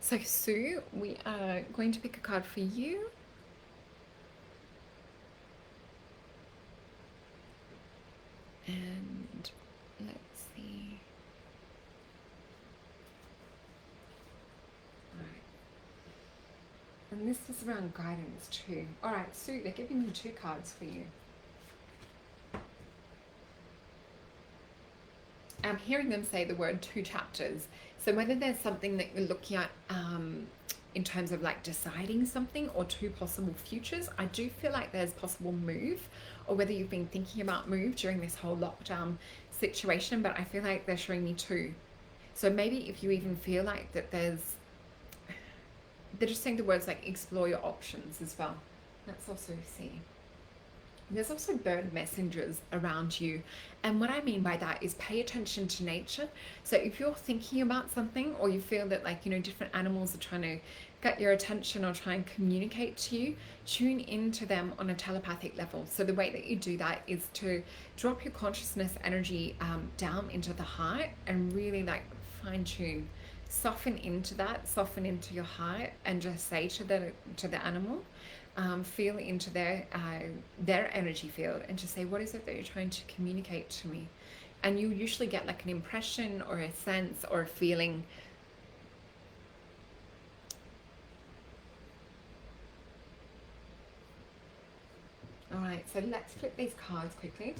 So Sue, we are going to pick a card for you. And let's see. All right. And this is around guidance too. All right, Sue, they're giving me 2 cards for you. I'm hearing them say the word 2 chapters. So whether there's something that you're looking at in terms of like deciding something or 2 possible futures, I do feel like there's possible move, or whether you've been thinking about move during this whole lockdown situation, but I feel like they're showing me 2. So maybe if you even feel like that they're just saying the words like explore your options as well. Let's also see. There's also bird messengers around you. And what I mean by that is pay attention to nature. So if you're thinking about something, or you feel that like, you know, different animals are trying to get your attention or try and communicate to you, tune into them on a telepathic level. So the way that you do that is to drop your consciousness energy down into the heart and really like fine tune soften into that, soften into your heart, and just say to the animal, feel into their energy field, and just say, what is it that you're trying to communicate to me? And you usually get like an impression or a sense or a feeling. All right, so let's flip these cards quickly.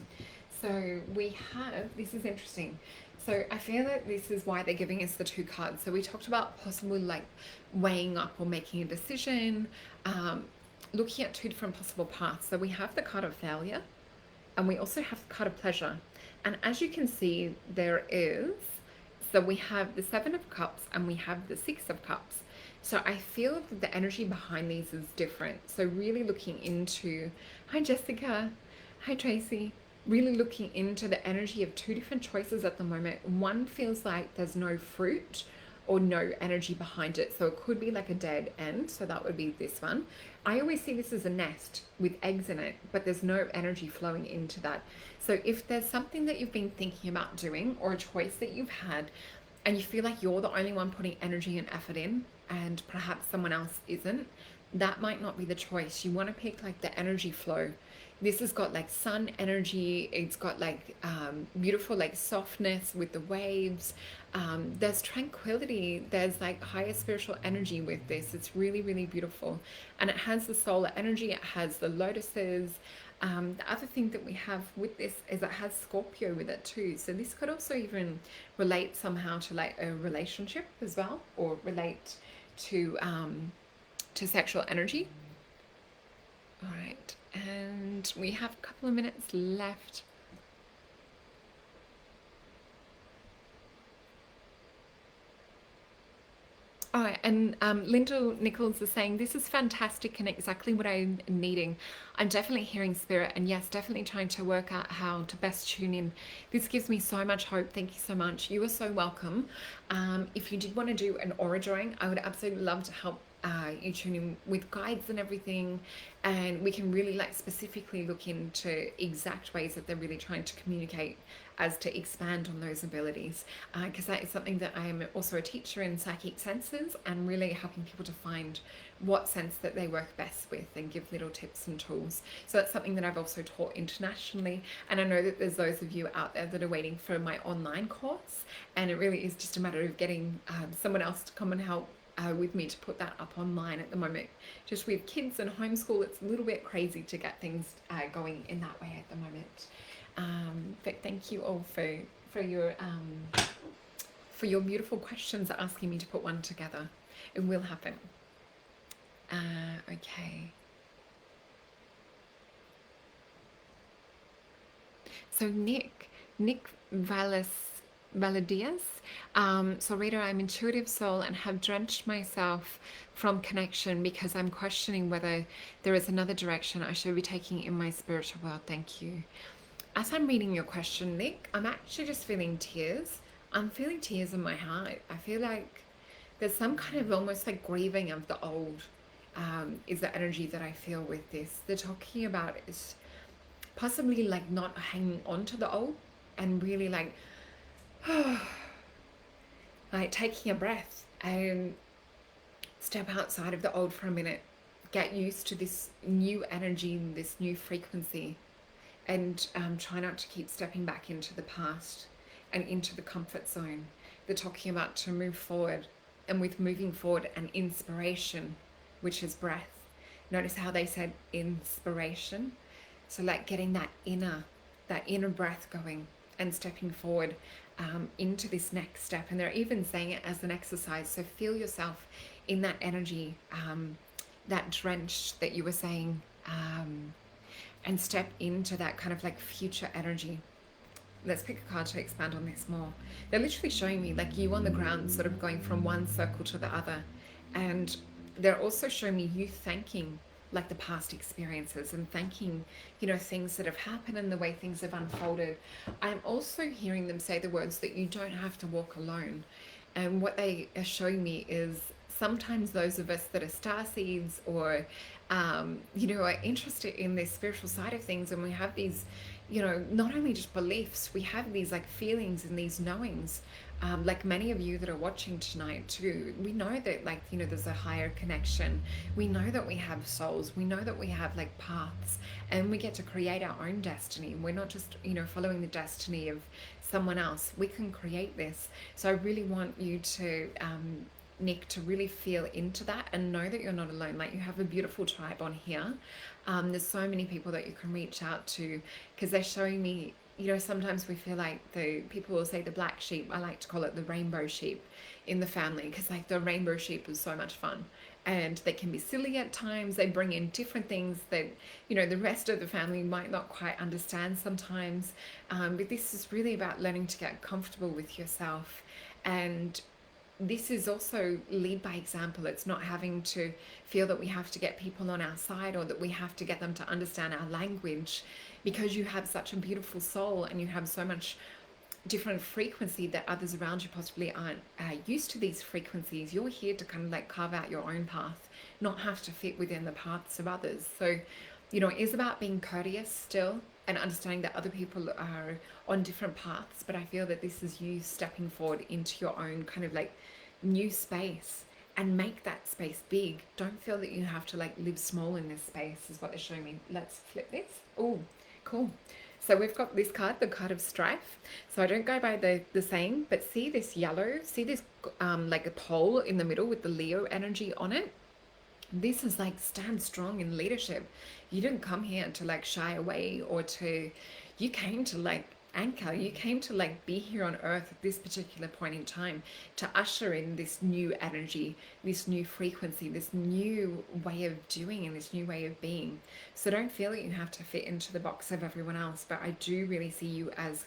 So we have, this is interesting. So I feel that this is why they're giving us the two cards. So we talked about possibly like weighing up or making a decision, looking at two different possible paths. So we have the card of failure, and we also have the card of pleasure. And as you can see, so we have the Seven of Cups and we have the Six of Cups. So I feel that the energy behind these is different. So really looking into, hi Jessica, hi Tracy, really looking into the energy of two different choices at the moment. One feels like there's no fruit or no energy behind it. So it could be like a dead end. So that would be this one. I always see this as a nest with eggs in it, but there's no energy flowing into that. So if there's something that you've been thinking about doing, or a choice that you've had, and you feel like you're the only one putting energy and effort in, and perhaps someone else isn't, that might not be the choice. You want to pick like the energy flow. This has got like sun energy. It's got like beautiful like softness with the waves. There's tranquility. There's like higher spiritual energy with this. It's really, really beautiful. And it has the solar energy. It has the lotuses. The other thing that we have with this is it has Scorpio with it too. So this could also even relate somehow to like a relationship as well, or relate to sexual energy. All right, and we have a couple of minutes left. Oh, and Lyndall Nichols is saying, this is fantastic and exactly what I'm needing. I'm definitely hearing spirit, and yes, definitely trying to work out how to best tune in. This gives me so much hope. Thank you so much. You are so welcome. If you did want to do an aura drawing, I would absolutely love to help you tune in with guides and everything, and we can really like specifically look into exact ways that they're really trying to communicate as to expand on those abilities, because that is something that I am also a teacher in psychic senses, and really helping people to find what sense that they work best with and give little tips and tools. So that's something that I've also taught internationally, and I know that there's those of you out there that are waiting for my online course, and it really is just a matter of getting someone else to come and help with me to put that up online at the moment. Just with kids and homeschool, it's a little bit crazy to get things going in that way at the moment. But thank you all for your beautiful questions, asking me to put one together. It will happen. Okay. So Nick Valadias, Solreta, I'm intuitive soul and have drenched myself from connection because I'm questioning whether there is another direction I should be taking in my spiritual world. Thank you. As I'm reading your question, Nick, I'm actually just feeling tears. I'm feeling tears in my heart. I feel like there's some kind of almost like grieving of the old, is the energy that I feel with this. They're talking about is possibly like not hanging on to the old, and really like like taking a breath and step outside of the old for a minute, get used to this new energy, this new frequency, and try not to keep stepping back into the past and into the comfort zone. They're talking about to move forward, and with moving forward and inspiration, which is breath. Notice how they said inspiration. So like getting that inner breath going and stepping forward into this next step. And they're even saying it as an exercise. So feel yourself in that energy, that drench that you were saying, and step into that kind of like future energy. Let's pick a card to expand on this more. They're literally showing me like you on the ground, sort of going from one circle to the other. And they're also showing me you thanking like the past experiences and thanking, you know, things that have happened and the way things have unfolded. I'm also hearing them say the words that you don't have to walk alone. And what they are showing me is sometimes those of us that are starseeds or, you know, are interested in this spiritual side of things, and we have these, you know, not only just beliefs, we have these like feelings and these knowings like many of you that are watching tonight too, we know that, like, you know, there's a higher connection. We know that we have souls. We know that we have like paths, and we get to create our own destiny. We're not just, you know, following the destiny of someone else. We can create this. So I really want you to, Nick, to really feel into that and know that you're not alone. Like, you have a beautiful tribe on here. There's so many people that you can reach out to, because they're showing me, you know, sometimes we feel like the people will say the black sheep. I like to call it the rainbow sheep in the family, because like the rainbow sheep is so much fun, and they can be silly at times. They bring in different things that, you know, the rest of the family might not quite understand sometimes. But this is really about learning to get comfortable with yourself. And this is also lead by example. It's not having to feel that we have to get people on our side, or that we have to get them to understand our language, because you have such a beautiful soul and you have so much different frequency that others around you possibly aren't used to these frequencies. You're here to kind of like carve out your own path, not have to fit within the paths of others. So, you know, it is about being courteous still, and understanding that other people are on different paths. But I feel that this is you stepping forward into your own kind of like new space, and make that space big. Don't feel that you have to like live small in this space, is what they're showing me. Let's flip this. Oh, cool. So we've got this card, the card of strife. So I don't go by the saying, but see this yellow, see this like a pole in the middle with the Leo energy on it. This is like, stand strong in leadership. You didn't come here to like shy away, or to, you came to like anchor. You came to like be here on earth at this particular point in time, to usher in this new energy, this new frequency, this new way of doing, and this new way of being. So don't feel that you have to fit into the box of everyone else, but I do really see you as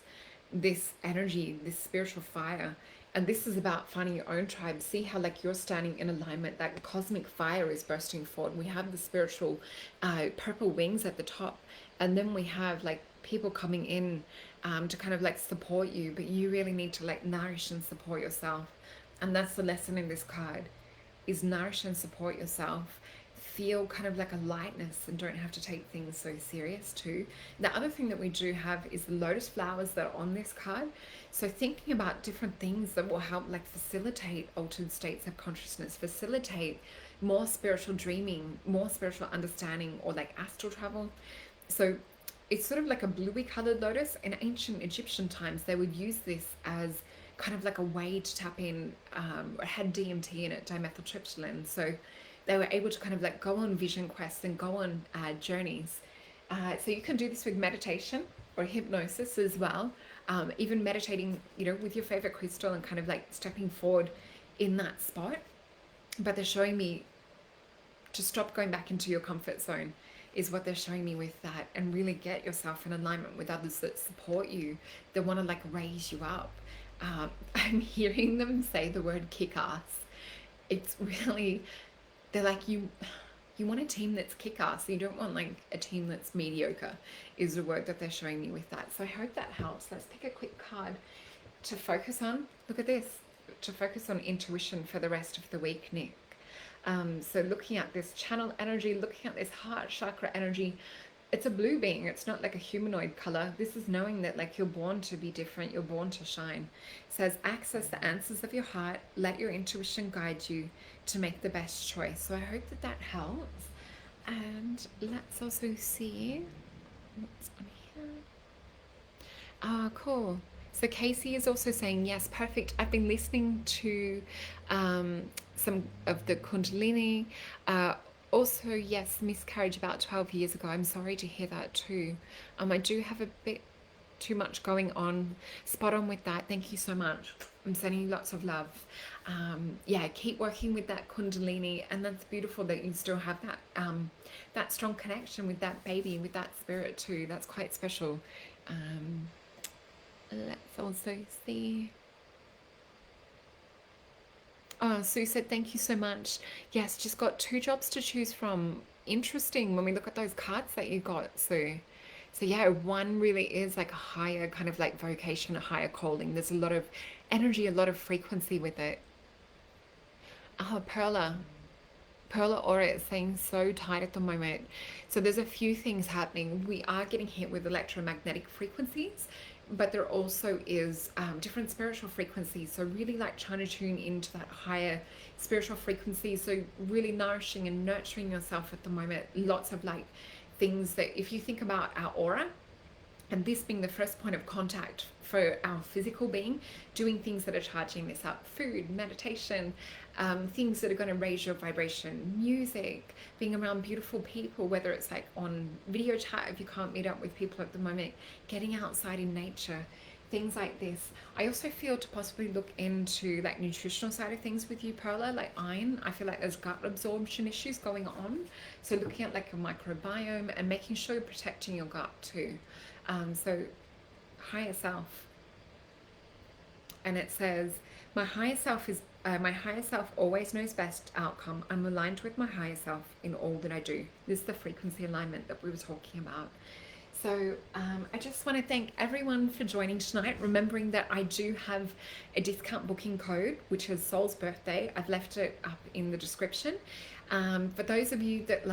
this energy, this spiritual fire. And this is about finding your own tribe. See how like you're standing in alignment, that cosmic fire is bursting forward. We have the spiritual purple wings at the top, and then we have like people coming in to kind of like support you, but you really need to like nourish and support yourself. And that's the lesson in this card, is nourish and support yourself. Feel kind of like a lightness, and don't have to take things so serious too. The other thing that we do have is the lotus flowers that are on this card. So thinking about different things that will help like facilitate altered states of consciousness, facilitate more spiritual dreaming, more spiritual understanding, or like astral travel. So it's sort of like a bluey colored lotus. In ancient Egyptian times, they would use this as kind of like a way to tap in, it had DMT in it, dimethyltryptamine. So they were able to kind of like go on vision quests and go on journeys. So you can do this with meditation or hypnosis as well. Even meditating, you know, with your favorite crystal, and kind of like stepping forward in that spot. But they're showing me to stop going back into your comfort zone, is what they're showing me with that, and really get yourself in alignment with others that support you, that want to like raise you up. I'm hearing them say the word kick-ass. It's really, they're like, you want a team that's kick-ass. You don't want like a team that's mediocre, is the word that they're showing me with that. So I hope that helps. Let's pick a quick card to focus on. Look at this, to focus on intuition for the rest of the week, Nick. So looking at this channel energy, looking at this heart chakra energy, it's a blue being. It's not like a humanoid color. This is knowing that like you're born to be different. You're born to shine. It says, access the answers of your heart. Let your intuition guide you to make the best choice. So I hope that that helps. And let's also see what's on here. Ah, cool. So Casey is also saying, yes, perfect. I've been listening to some of the Kundalini. Also, yes, miscarriage about 12 years ago. I'm sorry to hear that too. I do have a bit too much going on. Spot on with that. Thank you so much. I'm sending you lots of love. Yeah, keep working with that Kundalini, and that's beautiful that you still have that that strong connection with that baby, with that spirit too. That's quite special. Let's also see. Oh, Sue said, thank you so much. Yes, just got 2 jobs to choose from. Interesting when we look at those cards that you got, Sue. So yeah, one really is like a higher kind of like vocation, a higher calling. There's a lot of energy, a lot of frequency with it. Oh, Perla Aura is saying so tight at the moment. So there's a few things happening. We are getting hit with electromagnetic frequencies. but there also is different spiritual frequencies. So really like trying to tune into that higher spiritual frequency. So really nourishing and nurturing yourself at the moment. Lots of like things that, if you think about our aura, and this being the first point of contact for our physical being, doing things that are charging this up, food, meditation, things that are going to raise your vibration, music, being around beautiful people, whether it's like on video chat if you can't meet up with people at the moment, getting outside in nature, things like this. I also feel to possibly look into like nutritional side of things with you, Perla, like iron. I feel like there's gut absorption issues going on, so looking at like a microbiome and making sure you're protecting your gut too. So higher self, and it says my higher self always knows best outcome. I'm aligned with my higher self in all that I do. This is the frequency alignment that we were talking about. So I just want to thank everyone for joining tonight, remembering that I do have a discount booking code, which is Soul's birthday. I've left it up in the description. For those of you that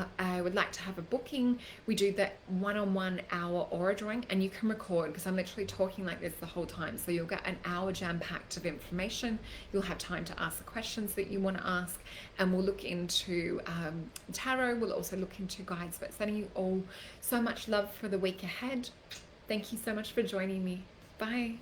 would like to have a booking, we do that one-on-one hour aura drawing, and you can record, because I'm literally talking like this the whole time. So you'll get an hour jam-packed of information. You'll have time to ask the questions that you want to ask, and we'll look into tarot. We'll also look into guides. But sending you all so much love for the week ahead. Thank you so much for joining me. Bye.